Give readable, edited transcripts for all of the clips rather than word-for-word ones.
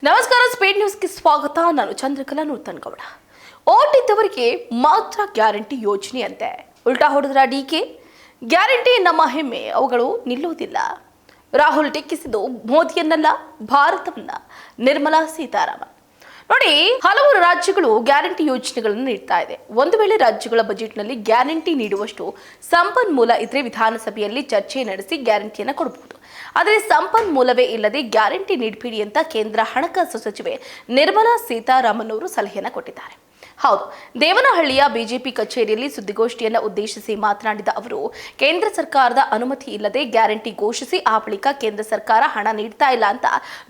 ನಮಸ್ಕಾರ, ಸ್ಪೀಡ್ ನ್ಯೂಸ್ಗೆ ಸ್ವಾಗತ. ನಾನು ಚಂದ್ರಕಲಾ ನೂತನಗೌಡ. ಓಟಿದ್ದವರಿಗೆ ಮಾತ್ರ ಗ್ಯಾರಂಟಿ ಯೋಜನೆ ಅಂತೆ ಉಲ್ಟಾ ಹೊಡೆದ್ರ ಡಿಕೆ. ಗ್ಯಾರಂಟಿ ನಮ್ಮ ಹೆಮ್ಮೆ, ಅವುಗಳು ನಿಲ್ಲುವುದಿಲ್ಲ. ರಾಹುಲ್ ಟೀಕಿಸಿದ್ದು ಮೋದಿಯನ್ನಲ್ಲ, ಭಾರತವನ್ನ. ನಿರ್ಮಲಾ ಸೀತಾರಾಮನ್. ನೋಡಿ, ಹಲವು ರಾಜ್ಯಗಳು ಗ್ಯಾರಂಟಿ ಯೋಜನೆಗಳನ್ನು ನೀಡ್ತಾ ಇದೆ. ಒಂದು ವೇಳೆ ರಾಜ್ಯಗಳ ಬಜೆಟ್ನಲ್ಲಿ ಗ್ಯಾರಂಟಿ ನೀಡುವಷ್ಟು ಸಂಪನ್ಮೂಲ ಇದ್ರೆ ವಿಧಾನಸಭೆಯಲ್ಲಿ ಚರ್ಚೆ ನಡೆಸಿ ಗ್ಯಾರಂಟಿಯನ್ನು ಕೊಡಬಹುದು. ಆದರೆ ಸಂಪನ್ಮೂಲವೇ ಇಲ್ಲದೆ ಗ್ಯಾರಂಟಿ ನೀಡಬೇಡಿ ಅಂತ ಕೇಂದ್ರ ಹಣಕಾಸು ಸಚಿವೆ ನಿರ್ಮಲಾ ಸೀತಾರಾಮನ್ ಅವರು ಸಲಹೆಯನ್ನು ಕೊಟ್ಟಿದ್ದಾರೆ. ಹೌದು, ದೇವನಹಳ್ಳಿಯ ಬಿಜೆಪಿ ಕಚೇರಿಯಲ್ಲಿ ಸುದ್ದಿಗೋಷ್ಠಿಯನ್ನು ಉದ್ದೇಶಿಸಿ ಮಾತನಾಡಿದ ಅವರು, ಕೇಂದ್ರ ಸರ್ಕಾರದ ಅನುಮತಿ ಇಲ್ಲದೆ ಗ್ಯಾರಂಟಿ ಘೋಷಿಸಿ ಆ ಬಳಿಕ ಕೇಂದ್ರ ಸರ್ಕಾರ ಹಣ ನೀಡ್ತಾ ಇಲ್ಲ ಅಂತ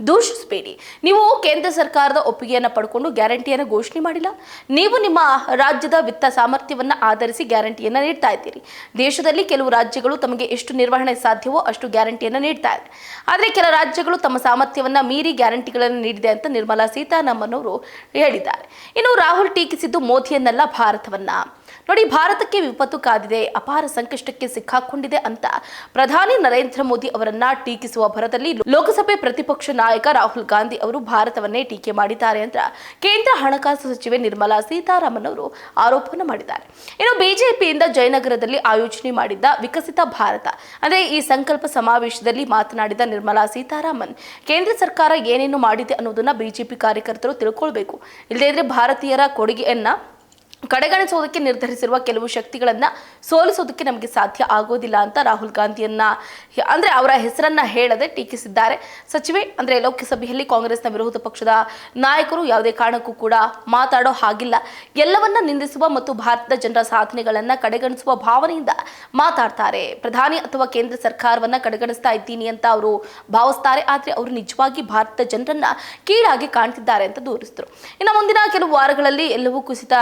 ದೂಷಿಸಬೇಡಿ. ನೀವು ಕೇಂದ್ರ ಸರ್ಕಾರದ ಒಪ್ಪಿಗೆಯನ್ನು ಪಡ್ಕೊಂಡು ಗ್ಯಾರಂಟಿಯನ್ನು ಘೋಷಣೆ ಮಾಡಿಲ್ಲ. ನೀವು ನಿಮ್ಮ ರಾಜ್ಯದ ವಿತ್ತ ಸಾಮರ್ಥ್ಯವನ್ನು ಆಧರಿಸಿ ಗ್ಯಾರಂಟಿಯನ್ನು ನೀಡ್ತಾ ಇದ್ದೀರಿ. ದೇಶದಲ್ಲಿ ಕೆಲವು ರಾಜ್ಯಗಳು ತಮಗೆ ಎಷ್ಟು ನಿರ್ವಹಣೆ ಸಾಧ್ಯವೋ ಅಷ್ಟು ಗ್ಯಾರಂಟಿಯನ್ನು ನೀಡ್ತಾ ಇದೆ. ಆದರೆ ಕೆಲ ರಾಜ್ಯಗಳು ತಮ್ಮ ಸಾಮರ್ಥ್ಯವನ್ನು ಮೀರಿ ಗ್ಯಾರಂಟಿಗಳನ್ನು ನೀಡಿದೆ ಅಂತ ನಿರ್ಮಲಾ ಸೀತಾರಾಮನ್ ಅವರು ಹೇಳಿದ್ದಾರೆ. ಇನ್ನು ರಾಹುಲ್ ಟೀಕಿಸಿದ್ದು ಮೋದಿಯನ್ನಲ್ಲ, ಭಾರತವನ್ನ. ನೋಡಿ, ಭಾರತಕ್ಕೆ ವಿಪತ್ತು ಕಾದಿದೆ, ಅಪಾರ ಸಂಕಷ್ಟಕ್ಕೆ ಸಿಕ್ಕಾಕೊಂಡಿದೆ ಅಂತ ಪ್ರಧಾನಿ ನರೇಂದ್ರ ಮೋದಿ ಅವರನ್ನ ಟೀಕಿಸುವ ಭರದಲ್ಲಿ ಲೋಕಸಭೆ ಪ್ರತಿಪಕ್ಷ ನಾಯಕ ರಾಹುಲ್ ಗಾಂಧಿ ಅವರು ಭಾರತವನ್ನೇ ಟೀಕೆ ಮಾಡಿದ್ದಾರೆ ಅಂತ ಕೇಂದ್ರ ಹಣಕಾಸು ಸಚಿವೆ ನಿರ್ಮಲಾ ಸೀತಾರಾಮನ್ ಅವರು ಆರೋಪವನ್ನು ಮಾಡಿದ್ದಾರೆ. ಇನ್ನು ಬಿಜೆಪಿಯಿಂದ ಜಯನಗರದಲ್ಲಿ ಆಯೋಜನೆ ಮಾಡಿದ್ದ ವಿಕಸಿತ ಭಾರತ ಅಂದ್ರೆ ಈ ಸಂಕಲ್ಪ ಸಮಾವೇಶದಲ್ಲಿ ಮಾತನಾಡಿದ ನಿರ್ಮಲಾ ಸೀತಾರಾಮನ್, ಕೇಂದ್ರ ಸರ್ಕಾರ ಏನೇನು ಮಾಡಿದೆ ಅನ್ನೋದನ್ನ ಬಿಜೆಪಿ ಕಾರ್ಯಕರ್ತರು ತಿಳ್ಕೊಳ್ಬೇಕು. ಇಲ್ಲದೇ ಇದ್ರೆ ಭಾರತೀಯರ ಕೊಡುಗೆಯನ್ನ ಕಡೆಗಣಿಸೋದಕ್ಕೆ ನಿರ್ಧರಿಸಿರುವ ಕೆಲವು ಶಕ್ತಿಗಳನ್ನ ಸೋಲಿಸೋದಕ್ಕೆ ನಮಗೆ ಸಾಧ್ಯ ಆಗೋದಿಲ್ಲ ಅಂತ ರಾಹುಲ್ ಗಾಂಧಿಯನ್ನ ಅಂದ್ರೆ ಅವರ ಹೆಸರನ್ನ ಹೇಳದೆ ಟೀಕಿಸಿದ್ದಾರೆ. ಸಚಿವೆ ಅಂದ್ರೆ ಲೋಕಸಭೆಯಲ್ಲಿ ಕಾಂಗ್ರೆಸ್ನ ವಿರೋಧ ಪಕ್ಷದ ನಾಯಕರು ಯಾವುದೇ ಕಾರಣಕ್ಕೂ ಕೂಡ ಮಾತಾಡೋ ಹಾಗಿಲ್ಲ. ಎಲ್ಲವನ್ನ ನಿಂದಿಸುವ ಮತ್ತು ಭಾರತದ ಜನರ ಸಾಧನೆಗಳನ್ನ ಕಡೆಗಣಿಸುವ ಭಾವನೆಯಿಂದ ಮಾತಾಡ್ತಾರೆ. ಪ್ರಧಾನಿ ಅಥವಾ ಕೇಂದ್ರ ಸರ್ಕಾರವನ್ನ ಕಡೆಗಣಿಸ್ತಾ ಇದ್ದೀನಿ ಅಂತ ಅವರು ಭಾವಿಸ್ತಾರೆ. ಆದ್ರೆ ಅವರು ನಿಜವಾಗಿ ಭಾರತದ ಜನರನ್ನ ಕೀಳಾಗಿ ಕಾಣ್ತಿದ್ದಾರೆ ಅಂತ ದೂರಿಸಿದರು. ಇನ್ನು ಮುಂದಿನ ಕೆಲವು ವಾರಗಳಲ್ಲಿ ಎಲ್ಲವೂ ಕುಸಿತ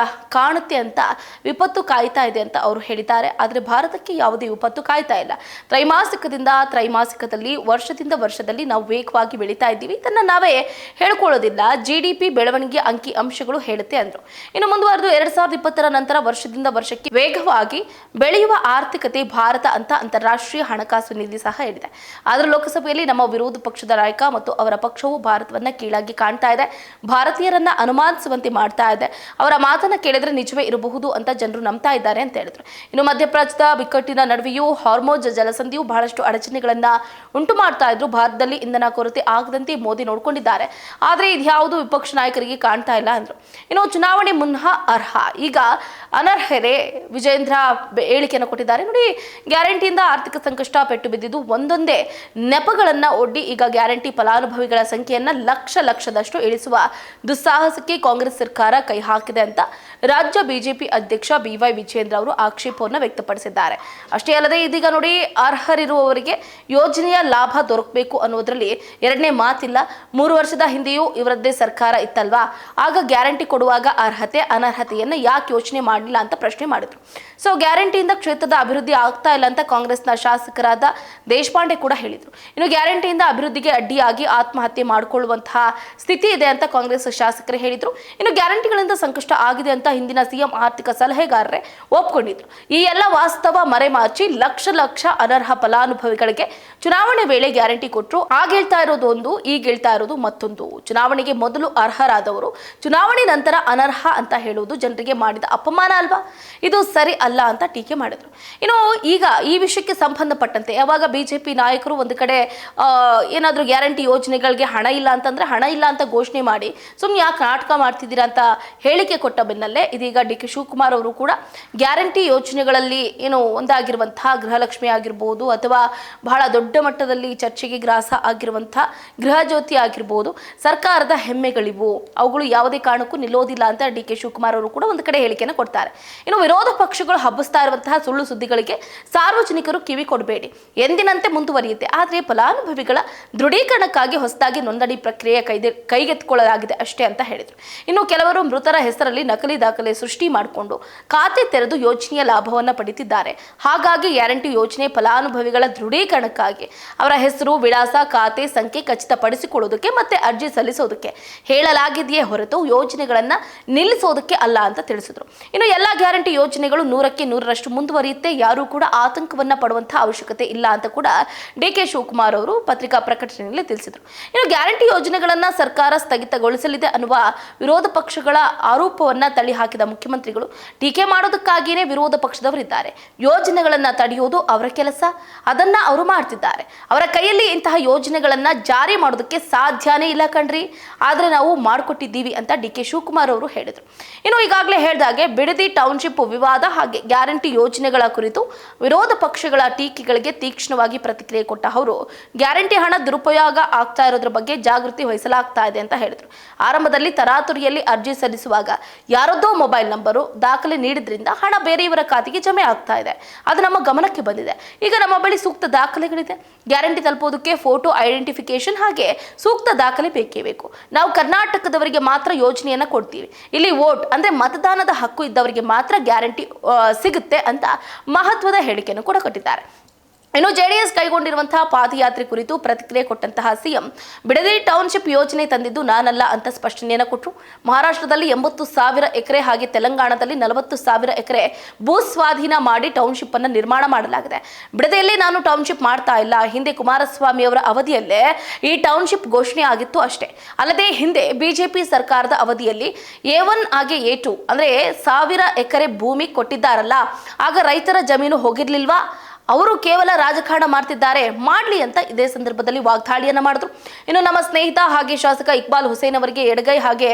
ಕಾಣುತ್ತೆ ಅಂತ ವಿಪತ್ತು ಕಾಯ್ತಾ ಇದೆ ಅಂತ ಅವರು ಹೇಳಿದ್ದಾರೆ. ಆದರೆ ಭಾರತಕ್ಕೆ ಯಾವುದೇ ವಿಪತ್ತು ಕಾಯ್ತಾ ಇಲ್ಲ. ತ್ರೈಮಾಸಿಕದಲ್ಲಿ ವರ್ಷದಿಂದ ವರ್ಷದಲ್ಲಿ ನಾವು ವೇಗವಾಗಿ ಬೆಳೀತಾ ಇದ್ದೀವಿ. ಇದನ್ನ ನಾವೇ ಹೇಳ್ಕೊಳ್ಳೋದಿಲ್ಲ, GDP ಬೆಳವಣಿಗೆ ಅಂಕಿ ಅಂಶಗಳು ಹೇಳುತ್ತೆ ಅಂದ್ರು. ಇನ್ನು ಮುಂದುವರೆದು 2020 ನಂತರ ವರ್ಷದಿಂದ ವರ್ಷಕ್ಕೆ ವೇಗವಾಗಿ ಬೆಳೆಯುವ ಆರ್ಥಿಕತೆ ಭಾರತ ಅಂತ ಅಂತಾರಾಷ್ಟ್ರೀಯ ಹಣಕಾಸು ನಿಧಿ ಸಹ ಹೇಳಿದೆ. ಆದ್ರೆ ಲೋಕಸಭೆಯಲ್ಲಿ ನಮ್ಮ ವಿರೋಧ ಪಕ್ಷದ ನಾಯಕ ಮತ್ತು ಅವರ ಪಕ್ಷವು ಭಾರತವನ್ನ ಕೀಳಾಗಿ ಕಾಣ್ತಾ ಇದೆ, ಭಾರತೀಯರನ್ನ ಅನುಮಾನಿಸುವಂತೆ ಮಾಡ್ತಾ ಇದೆ. ಅವರ ಮಾತನ್ನ ಕೇಳಿದ್ರೆ ನಿಜವೇ ಇರಬಹುದು ಅಂತ ಜನರು ನಂಬ್ತಾ ಇದ್ದಾರೆ ಅಂತ ಹೇಳಿದ್ರು. ಇನ್ನು ಮಧ್ಯಪ್ರಾಚ್ಯದ ಬಿಕ್ಕಟ್ಟಿನ ನಡುವೆಯೂ ಹಾರ್ಮೋಜ್ ಜಲಸಂಧಿಯು ಬಹಳಷ್ಟು ಅಡಚಣೆಗಳನ್ನ ಉಂಟು ಮಾಡ್ತಾ ಇದ್ರು. ಭಾರತದಲ್ಲಿ ಇಂಧನ ಕೊರತೆ ಆಗದಂತೆ ಮೋದಿ ನೋಡ್ಕೊಂಡಿದ್ದಾರೆ. ಆದ್ರೆ ಇದ್ಯಾವುದು ವಿಪಕ್ಷ ನಾಯಕರಿಗೆ ಕಾಣ್ತಾ ಇಲ್ಲ ಅಂದ್ರು. ಇನ್ನು ಚುನಾವಣೆ ಮುನ್ನ ಅರ್ಹ, ಈಗ ಅನರ್ಹರೇ ವಿಜೇಂದ್ರ ಹೇಳಿಕೆಯನ್ನು ಕೊಟ್ಟಿದ್ದಾರೆ. ನೋಡಿ, ಗ್ಯಾರಂಟಿಯಿಂದ ಆರ್ಥಿಕ ಸಂಕಷ್ಟ ಪೆಟ್ಟು ಬಿದ್ದಿದ್ದು ಒಂದೊಂದೇ ನೆಪಗಳನ್ನ ಒಡ್ಡಿ ಈಗ ಗ್ಯಾರಂಟಿ ಫಲಾನುಭವಿಗಳ ಸಂಖ್ಯೆಯನ್ನ ಲಕ್ಷದಷ್ಟು ಇಳಿಸುವ ದುಸ್ಸಾಹಸಕ್ಕೆ ಕಾಂಗ್ರೆಸ್ ಸರ್ಕಾರ ಕೈ ಹಾಕಿದೆ ಅಂತ ರಾಜ್ಯ ಬಿಜೆಪಿ ಅಧ್ಯಕ್ಷ BY ವಿಜೇಂದ್ರ ಅವರು ಆಕ್ಷೇಪವನ್ನು ವ್ಯಕ್ತಪಡಿಸಿದ್ದಾರೆ. ಅಷ್ಟೇ ಅಲ್ಲದೆ ಇದೀಗ ನೋಡಿ, ಅರ್ಹರಿರುವವರಿಗೆ ಯೋಜನೆಯ ಲಾಭ ದೊರಕಬೇಕು ಅನ್ನೋದ್ರಲ್ಲಿ ಎರಡನೇ ಮಾತಿಲ್ಲ. 3 ವರ್ಷದ ಹಿಂದೆಯೂ ಇವರದ್ದೇ ಸರ್ಕಾರ ಇತ್ತಲ್ವಾ, ಆಗ ಗ್ಯಾರಂಟಿ ಕೊಡುವಾಗ ಅರ್ಹತೆ ಅನರ್ಹತೆಯನ್ನ ಯಾಕೆ ಯೋಚನೆ ಮಾಡಲಿಲ್ಲ ಅಂತ ಪ್ರಶ್ನೆ ಮಾಡಿದ್ರು. ಸೊ ಗ್ಯಾರಂಟಿಯಿಂದ ಕ್ಷೇತ್ರದ ಅಭಿವೃದ್ಧಿ ಆಗ್ತಾ ಇಲ್ಲ ಅಂತ ಕಾಂಗ್ರೆಸ್ನ ಶಾಸಕರಾದ ದೇಶಪಾಂಡೆ ಕೂಡ ಹೇಳಿದ್ರು. ಇನ್ನು ಗ್ಯಾರಂಟಿಯಿಂದ ಅಭಿವೃದ್ಧಿಗೆ ಅಡ್ಡಿಯಾಗಿ ಆತ್ಮಹತ್ಯೆ ಮಾಡಿಕೊಳ್ಳುವಂತಹ ಸ್ಥಿತಿ ಇದೆ ಅಂತ ಕಾಂಗ್ರೆಸ್ ಶಾಸಕರು ಹೇಳಿದ್ರು. ಇನ್ನು ಗ್ಯಾರಂಟಿಗಳಿಂದ ಸಂಕಷ್ಟ ಆಗಿದೆ ಅಂತ ಹಿಂದಿನ ಸಿಎಂ ಆರ್ಥಿಕ ಸಲಹೆಗಾರರೇ ಒಪ್ಕೊಂಡಿದ್ರು. ಈ ಎಲ್ಲ ವಾಸ್ತವ ಮರೆಮಾಚಿ ಲಕ್ಷ ಅನರ್ಹ ಫಲಾನುಭವಿಗಳಿಗೆ ಚುನಾವಣೆ ವೇಳೆ ಗ್ಯಾರಂಟಿ ಕೊಟ್ಟರು. ಆಗ ಹೇಳ್ತಾ ಇರೋದು ಒಂದು, ಈಗ ಹೇಳ್ತಾ ಇರೋದು ಮತ್ತೊಂದು. ಚುನಾವಣೆಗೆ ಮೊದಲು ಅರ್ಹರಾದವರು ಚುನಾವಣೆ ನಂತರ ಅನರ್ಹ ಅಂತ ಹೇಳುವುದು ಜನರಿಗೆ ಮಾಡಿದ ಅಪಮಾನ ಅಲ್ವಾ? ಇದು ಸರಿ ಅಲ್ಲ ಅಂತ ಟೀಕೆ ಮಾಡಿದ್ರು. ಇನ್ನು ಈಗ ಈ ವಿಷಯಕ್ಕೆ ಸಂಬಂಧಪಟ್ಟಂತೆ ಯಾವಾಗ ಬಿಜೆಪಿ ನಾಯಕರು ಒಂದು ಕಡೆ ಏನಾದರೂ ಗ್ಯಾರಂಟಿ ಯೋಜನೆಗಳಿಗೆ ಹಣ ಇಲ್ಲ ಅಂತಂದ್ರೆ ಹಣ ಇಲ್ಲ ಅಂತ ಘೋಷಣೆ ಮಾಡಿ ಸುಮ್ಮನೆ ಯಾಕೆ ನಾಟಕ ಮಾಡ್ತಿದ್ದೀರಾ ಅಂತ ಹೇಳಿಕೆ ಕೊಟ್ಟ ಬೆನ್ನಲ್ಲೇ ಇದೀಗ DK ಶಿವಕುಮಾರ್ ಅವರು ಕೂಡ ಗ್ಯಾರಂಟಿ ಯೋಜನೆಗಳಲ್ಲಿ ಒಂದಾಗಿರುವಂತಹ ಗೃಹಲಕ್ಷ್ಮಿ ಆಗಿರ್ಬೋದು ಅಥವಾ ಬಹಳ ದೊಡ್ಡ ಮಟ್ಟದಲ್ಲಿ ಚರ್ಚೆಗೆ ಗ್ರಾಸ ಆಗಿರುವಂತಹ ಗೃಹ ಜ್ಯೋತಿ ಆಗಿರ್ಬೋದು, ಸರ್ಕಾರದ ಹೆಮ್ಮೆಗಳಿವು, ಅವುಗಳು ಯಾವುದೇ ಕಾರಣಕ್ಕೂ ನಿಲ್ಲೋದಿಲ್ಲ ಅಂತ DK ಶಿವಕುಮಾರ್ ಅವರು ಕೂಡ ಒಂದು ಕಡೆ ಹೇಳಿಕೆಯನ್ನು ಕೊಡ್ತಾರೆ. ಇನ್ನು ವಿರೋಧ ಪಕ್ಷಗಳು ಹಬ್ಬಿಸ್ತಾ ಇರುವಂತಹ ಸುಳ್ಳು ಸುದ್ದಿಗಳಿಗೆ ಸಾರ್ವಜನಿಕರು ಕಿವಿ ಕೊಡಬೇಡಿ, ಎಂದಿನಂತೆ ಮುಂದುವರಿಯುತ್ತೆ. ಆದರೆ ಫಲಾನುಭವಿಗಳ ದೃಢೀಕರಣಕ್ಕಾಗಿ ಹೊಸದಾಗಿ ನೋಂದಣಿ ಪ್ರಕ್ರಿಯೆ ಕೈಗೆತ್ತಿಕೊಳ್ಳಲಾಗಿದೆ ಅಷ್ಟೇ ಅಂತ ಹೇಳಿದರು. ಇನ್ನು ಕೆಲವರು ಮೃತರ ಹೆಸರಲ್ಲಿ ನಕಲಿ ದಾಖಲೆ ದಾಖಲೆ ಸೃಷ್ಟಿ ಮಾಡಿಕೊಂಡು ಖಾತೆ ತೆರೆದು ಯೋಜನೆಯ ಲಾಭವನ್ನು ಪಡೆದಿದ್ದಾರೆ. ಹಾಗಾಗಿ ಗ್ಯಾರಂಟಿ ಯೋಜನೆ ಫಲಾನುಭವಿಗಳ ದೃಢೀಕರಣಕ್ಕಾಗಿ ಅವರ ಹೆಸರು, ವಿಳಾಸ, ಖಾತೆ ಸಂಖ್ಯೆ ಖಚಿತಪಡಿಸಿಕೊಳ್ಳುವುದಕ್ಕೆ ಮತ್ತೆ ಅರ್ಜಿ ಸಲ್ಲಿಸೋದಕ್ಕೆ ಹೇಳಲಾಗಿದೆಯೇ ಹೊರತು ಯೋಜನೆಗಳನ್ನ ನಿಲ್ಲಿಸೋದಕ್ಕೆ ಅಲ್ಲ ಅಂತ ತಿಳಿಸಿದ್ರು. ಇನ್ನು ಎಲ್ಲ ಗ್ಯಾರಂಟಿ ಯೋಜನೆಗಳು 100ಕ್ಕೆ 100ರಷ್ಟು ಮುಂದುವರಿಯುತ್ತೆ, ಯಾರೂ ಕೂಡ ಆತಂಕವನ್ನ ಪಡುವಂತಹ ಅವಶ್ಯಕತೆ ಇಲ್ಲ ಅಂತ ಕೂಡ ಡಿ.ಕೆ. ಶಿವಕುಮಾರ್ ಅವರು ಪತ್ರಿಕಾ ಪ್ರಕಟಣೆಯಲ್ಲಿ ತಿಳಿಸಿದರು. ಇನ್ನು ಗ್ಯಾರಂಟಿ ಯೋಜನೆಗಳನ್ನ ಸರ್ಕಾರ ಸ್ಥಗಿತಗೊಳಿಸಲಿದೆ ಅನ್ನುವ ವಿರೋಧ ಪಕ್ಷಗಳ ಆರೋಪವನ್ನ ತಳ್ಳಿ ಹಾಕಿದ ಮುಖ್ಯಮಂತ್ರಿಗಳು ಟೀಕೆ ಮಾಡೋದಕ್ಕಾಗಿಯೇ ವಿರೋಧ ಪಕ್ಷದವರಿದ್ದಾರೆ. ಯೋಜನೆಗಳನ್ನ ತಡೆಯುವುದು ಅವರ ಕೆಲಸ, ಅದನ್ನ ಅವರು ಮಾಡ್ತಿದ್ದಾರೆ. ಅವರ ಕೈಯಲ್ಲಿ ಇಂತಹ ಯೋಜನೆಗಳನ್ನ ಜಾರಿ ಮಾಡೋದಕ್ಕೆ ಸಾಧ್ಯನೇ ಇಲ್ಲ ಕಣ್ರಿ, ಆದ್ರೆ ನಾವು ಮಾಡಿಕೊಟ್ಟಿದ್ದೀವಿ ಅಂತ ಡಿ.ಕೆ. ಶಿವಕುಮಾರ್ ಅವರು ಹೇಳಿದರು. ಇನ್ನು ಈಗಾಗಲೇ ಹೇಳಿದಾಗೆ ಬಿಡದಿ ಟೌನ್ಶಿಪ್ ವಿವಾದ ಹಾಗೆ ಗ್ಯಾರಂಟಿ ಯೋಜನೆಗಳ ಕುರಿತು ವಿರೋಧ ಪಕ್ಷಗಳ ಟೀಕೆಗಳಿಗೆ ತೀಕ್ಷ್ಣವಾಗಿ ಪ್ರತಿಕ್ರಿಯೆ ಕೊಟ್ಟ ಅವರು ಗ್ಯಾರಂಟಿ ಹಣ ದುರುಪಯೋಗ ಆಗ್ತಾ ಇರೋದ್ರ ಬಗ್ಗೆ ಜಾಗೃತಿ ವಹಿಸಲಾಗ್ತಾ ಇದೆ ಅಂತ ಹೇಳಿದ್ರು. ಆರಂಭದಲ್ಲಿ ತರಾತುರಿಯಲ್ಲಿ ಅರ್ಜಿ ಸಲ್ಲಿಸುವಾಗ ಯಾರದ್ದೋ ಮೊಬೈಲ್ ನಂಬರು ದಾಖಲೆ ನೀಡಿದ್ರಿಂದ ಹಣ ಬೇರೆಯವರ ಖಾತೆಗೆ ಜಮೆ ಆಗ್ತಾ ಇದೆ. ಅದು ನಮ್ಮ ಗಮನಕ್ಕೆ ಬಂದಿದೆ. ಈಗ ನಮ್ಮ ಬಳಿ ಸೂಕ್ತ ದಾಖಲೆಗಳಿದೆ. ಗ್ಯಾರಂಟಿ ತಲುಪೋದಕ್ಕೆ ಫೋಟೋ ಐಡೆಂಟಿಫಿಕೇಶನ್ ಹಾಗೆ ಸೂಕ್ತ ದಾಖಲೆ ಬೇಕೇ ಬೇಕು. ನಾವು ಕರ್ನಾಟಕದವರಿಗೆ ಮಾತ್ರ ಯೋಜನೆಯನ್ನ ಕೊಡ್ತೀವಿ. ಇಲ್ಲಿ ವೋಟ್ ಅಂದ್ರೆ ಮತದಾನದ ಹಕ್ಕು ಇದ್ದವರಿಗೆ ಮಾತ್ರ ಗ್ಯಾರಂಟಿ ಸಿಗುತ್ತೆ ಅಂತ ಮಹತ್ವದ ಹೇಳಿಕೆಯನ್ನು ಕೂಡ ಕೊಟ್ಟಿದ್ದಾರೆ. ಇನ್ನು ಜೆಡಿಎಸ್ ಕೈಗೊಂಡಿರುವಂತಹ ಪಾದಯಾತ್ರೆ ಕುರಿತು ಪ್ರತಿಕ್ರಿಯೆ ಕೊಟ್ಟಂತಹ ಸಿಎಂ ಬಿಡದಿ ಟೌನ್ಶಿಪ್ ಯೋಜನೆ ತಂದಿದ್ದು ನಾನಲ್ಲ ಅಂತ ಸ್ಪಷ್ಟನೆಯನ್ನು ಕೊಟ್ಟರು. ಮಹಾರಾಷ್ಟ್ರದಲ್ಲಿ 80,000 ಎಕರೆ ಹಾಗೆ ತೆಲಂಗಾಣದಲ್ಲಿ 40,000 ಎಕರೆ ಭೂ ಸ್ವಾಧೀನ ಮಾಡಿ ಟೌನ್ಶಿಪ್ ಅನ್ನು ನಿರ್ಮಾಣ ಮಾಡಲಾಗಿದೆ. ಬಿಡದಿಯಲ್ಲಿ ನಾನು ಟೌನ್ಶಿಪ್ ಮಾಡ್ತಾ ಇಲ್ಲ. ಹಿಂದೆ ಕುಮಾರಸ್ವಾಮಿ ಅವರ ಅವಧಿಯಲ್ಲೇ ಈ ಟೌನ್ಶಿಪ್ ಘೋಷಣೆ ಆಗಿತ್ತು ಅಷ್ಟೇ. ಅಲ್ಲದೆ ಹಿಂದೆ ಬಿಜೆಪಿ ಸರ್ಕಾರದ ಅವಧಿಯಲ್ಲಿ A1 ಹಾಗೆ A2 ಅಂದ್ರೆ 1000 ಎಕರೆ ಭೂಮಿ ಕೊಟ್ಟಿದ್ದಾರಲ್ಲ, ಆಗ ರೈತರ ಜಮೀನು ಹೋಗಿರ್ಲಿಲ್ವಾ? ಅವರು ಕೇವಲ ರಾಜಕಾರಣ ಮಾಡ್ತಿದ್ದಾರೆ, ಮಾಡಲಿ ಅಂತ ಇದೇ ಸಂದರ್ಭದಲ್ಲಿ ವಾಗ್ದಾಳಿಯನ್ನ ಮಾಡಿದ್ರು. ಇನ್ನು ನಮ್ಮ ಸ್ನೇಹಿತ ಹಾಗೆ ಶಾಸಕ ಇಕ್ಬಾಲ್ ಹುಸೇನ್ ಅವರಿಗೆ ಎಡಗೈ ಹಾಗೆ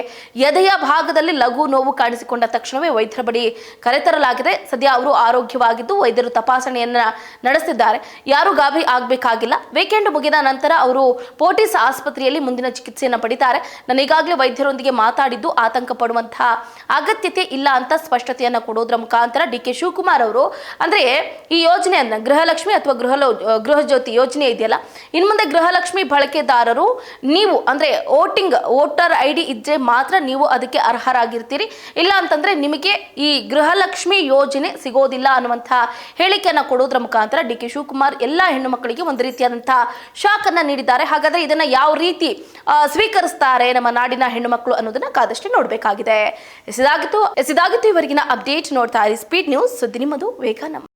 ಎದೆಯ ಭಾಗದಲ್ಲಿ ಲಘು ನೋವು ಕಾಣಿಸಿಕೊಂಡ ತಕ್ಷಣವೇ ವೈದ್ಯರ ಬಳಿ ಕರೆತರಲಾಗಿದೆ. ಸದ್ಯ ಅವರು ಆರೋಗ್ಯವಾಗಿದ್ದು ವೈದ್ಯರು ತಪಾಸಣೆಯನ್ನ ನಡೆಸಿದ್ದಾರೆ. ಯಾರು ಗಾಬರಿ ಆಗಬೇಕಾಗಿಲ್ಲ. ವೀಕೆಂಡ್ ಮುಗಿದ ನಂತರ ಅವರು ಪೋರ್ಟಿಸ್ ಆಸ್ಪತ್ರೆಯಲ್ಲಿ ಮುಂದಿನ ಚಿಕಿತ್ಸೆಯನ್ನು ಪಡಿತಾರೆ. ನಾನು ಈಗಾಗಲೇ ವೈದ್ಯರೊಂದಿಗೆ ಮಾತಾಡಿದ್ದು ಆತಂಕ ಪಡುವಂತಹ ಅಗತ್ಯತೆ ಇಲ್ಲ ಅಂತ ಸ್ಪಷ್ಟತೆಯನ್ನ ಕೊಡೋದ್ರ ಮುಖಾಂತರ ಡಿ.ಕೆ. ಶಿವಕುಮಾರ್ ಅವರು ಅಂದ್ರೆ ಈ ಯೋಜನೆಯನ್ನ ಗೃಹಲಕ್ಷ್ಮಿ ಅಥವಾ ಗೃಹ ಜ್ಯೋತಿ ಯೋಜನೆ ಇದೆಯಲ್ಲ, ಇನ್ನು ಮುಂದೆ ಗೃಹಲಕ್ಷ್ಮಿ ಬಳಕೆದಾರರು ನೀವು ಅಂದ್ರೆ ವೋಟರ್ ID ಇದ್ರೆ ಮಾತ್ರ ನೀವು ಅದಕ್ಕೆ ಅರ್ಹರಾಗಿರ್ತೀರಿ, ಇಲ್ಲ ಅಂತಂದ್ರೆ ನಿಮಗೆ ಈ ಗೃಹಲಕ್ಷ್ಮಿ ಯೋಜನೆ ಸಿಗೋದಿಲ್ಲ ಅನ್ನುವಂತಹ ಹೇಳಿಕೆಯನ್ನ ಕೊಡೋದ್ರ ಮುಖಾಂತರ ಡಿ.ಕೆ. ಶಿವಕುಮಾರ್ ಎಲ್ಲಾ ಹೆಣ್ಣು ಮಕ್ಕಳಿಗೆ ಒಂದು ರೀತಿಯಾದಂತಹ ಶಾಕ್ ಅನ್ನ ನೀಡಿದ್ದಾರೆ. ಹಾಗಾದ್ರೆ ಇದನ್ನ ಯಾವ ರೀತಿ ಸ್ವೀಕರಿಸ್ತಾರೆ ನಮ್ಮ ನಾಡಿನ ಹೆಣ್ಣು ಮಕ್ಕಳು ಅನ್ನೋದನ್ನ ಕಾದಷ್ಟೇ ನೋಡಬೇಕಾಗಿದೆ. ಇದಾಗಿತ್ತು ಇವರೆಗಿನ ಅಪ್ಡೇಟ್. ನೋಡ್ತಾ ಇರಿ ಸ್ಪೀಡ್ ನ್ಯೂಸ್, ಸುದ್ದಿ ನಿಮ್ಮದು, ವೇಗ ನಮ್ಮ.